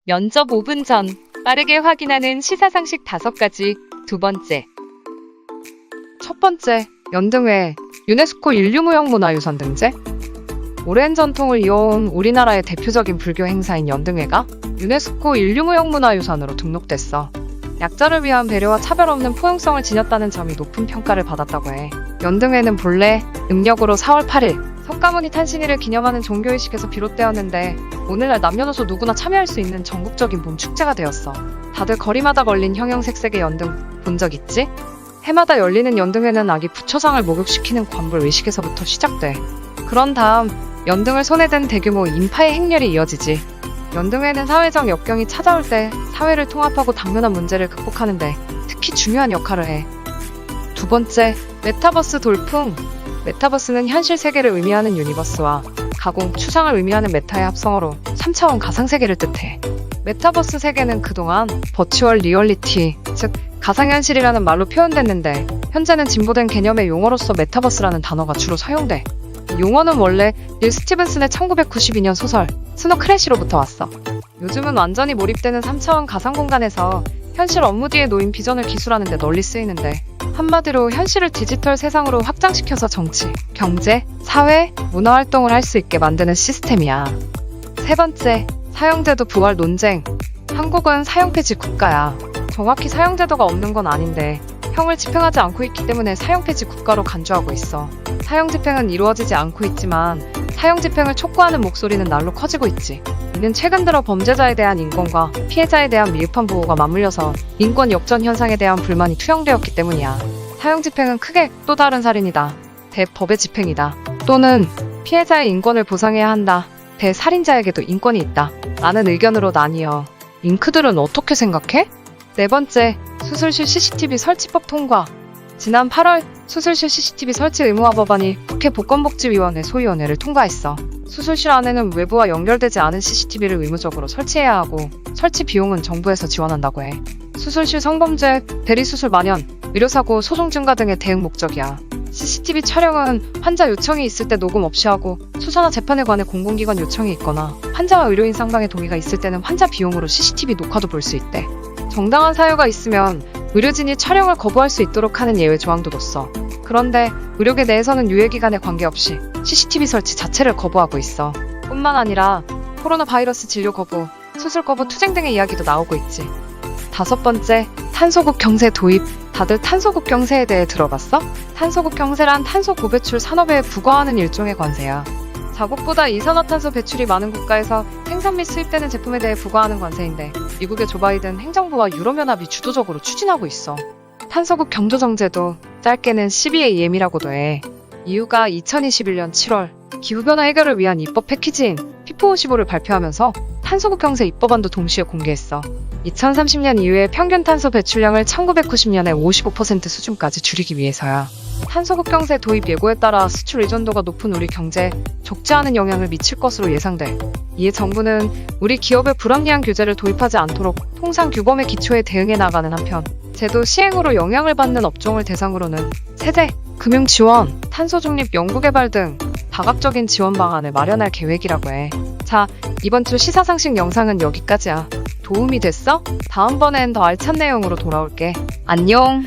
면접 5분 전 빠르게 확인하는 시사상식 5가지. 두 번째. 첫 번째, 연등회, 유네스코 인류무형문화유산 등재. 오랜 전통을 이어온 우리나라의 대표적인 불교 행사인 연등회가 유네스코 인류무형문화유산으로 등록됐어. 약자를 위한 배려와 차별 없는 포용성을 지녔다는 점이 높은 평가를 받았다고 해. 연등회는 본래 음력으로 4월 8일 석가모니 탄신일을 기념하는 종교의식에서 비롯되었는데 오늘날 남녀노소 누구나 참여할 수 있는 전국적인 봄축제가 되었어. 다들 거리마다 걸린 형형색색의 연등 본 적 있지? 해마다 열리는 연등회는 아기 부처상을 목욕시키는 관불 의식에서부터 시작돼. 그런 다음 연등을 손에 든 대규모 인파의 행렬이 이어지지. 연등회는 사회적 역경이 찾아올 때 사회를 통합하고 당면한 문제를 극복하는 데 특히 중요한 역할을 해. 두 번째, 메타버스 돌풍. 메타버스는 현실 세계를 의미하는 유니버스와 가공, 추상을 의미하는 메타의 합성어로 3차원 가상세계를 뜻해. 메타버스 세계는 그동안 버추얼 리얼리티, 즉 가상현실이라는 말로 표현됐는데 현재는 진보된 개념의 용어로서 메타버스라는 단어가 주로 사용돼. 이 용어는 원래 닐 스티븐슨의 1992년 소설 스노 크래시로부터 왔어. 요즘은 완전히 몰입되는 3차원 가상공간에서 현실 업무 뒤에 놓인 비전을 기술하는 데 널리 쓰이는데 한마디로 현실을 디지털 세상으로 확장시켜서 정치, 경제, 사회, 문화활동을 할 수 있게 만드는 시스템이야. 세 번째, 사형제도 부활 논쟁. 한국은 사형폐지 국가야. 정확히 사형제도가 없는 건 아닌데 형을 집행하지 않고 있기 때문에 사형폐지 국가로 간주하고 있어. 사형집행은 이루어지지 않고 있지만 사형집행을 촉구하는 목소리는 날로 커지고 있지. 이는 최근 들어 범죄자에 대한 인권과 피해자에 대한 미흡한 보호가 맞물려서 인권 역전 현상에 대한 불만이 투영되었기 때문이야. 사형집행은 크게 또 다른 살인이다. 대법의 집행이다. 또는 피해자의 인권을 보상해야 한다. 대살인자에게도 인권이 있다. 라는 의견으로 나뉘어. 잉크들은 어떻게 생각해? 네 번째, 수술실 CCTV 설치법 통과. 지난 8월 수술실 CCTV 설치 의무화 법안이 국회 보건복지위원회 소위원회를 통과했어. 수술실 안에는 외부와 연결되지 않은 CCTV를 의무적으로 설치해야 하고 설치 비용은 정부에서 지원한다고 해. 수술실 성범죄, 대리수술 만연, 의료사고, 소송 증가 등의 대응 목적이야. CCTV 촬영은 환자 요청이 있을 때 녹음 없이 하고 수사나 재판에 관해 공공기관 요청이 있거나 환자와 의료인 쌍방의 동의가 있을 때는 환자 비용으로 CCTV 녹화도 볼 수 있대. 정당한 사유가 있으면 의료진이 촬영을 거부할 수 있도록 하는 예외 조항도 뒀어. 그런데 의료계 내에서는 유예기간에 관계없이 CCTV 설치 자체를 거부하고 있어. 뿐만 아니라 코로나 바이러스 진료 거부, 수술 거부 투쟁 등의 이야기도 나오고 있지. 다섯 번째, 탄소국 경세 도입. 다들 탄소국 경세에 대해 들어봤어? 탄소국 경세란 탄소 고배출 산업에 부과하는 일종의 관세야. 자국보다 이산화탄소 배출이 많은 국가에서 생산 및 수입되는 제품에 대해 부과하는 관세인데 미국의 조 바이든 행정부와 유럽연합이 주도적으로 추진하고 있어. 탄소국 경조정제도 짧게는 12AM이라고도 해. 이유가 2021년 7월 기후변화 해결을 위한 입법 패키지인 P455를 발표하면서 탄소국 경세 입법안도 동시에 공개했어. 2030년 이후에 평균 탄소 배출량을 1990년의 55% 수준까지 줄이기 위해서야. 탄소국 경세 도입 예고에 따라 수출 의존도가 높은 우리 경제에 적지 않은 영향을 미칠 것으로 예상돼. 이에 정부는 우리 기업에 불합리한 규제를 도입하지 않도록 통상 규범의 기초에 대응해 나가는 한편 제도 시행으로 영향을 받는 업종을 대상으로는 세제, 금융 지원, 탄소 중립 연구개발 등 다각적인 지원 방안을 마련할 계획이라고 해. 자, 이번 주 시사상식 영상은 여기까지야. 도움이 됐어? 다음번엔 더 알찬 내용으로 돌아올게. 안녕!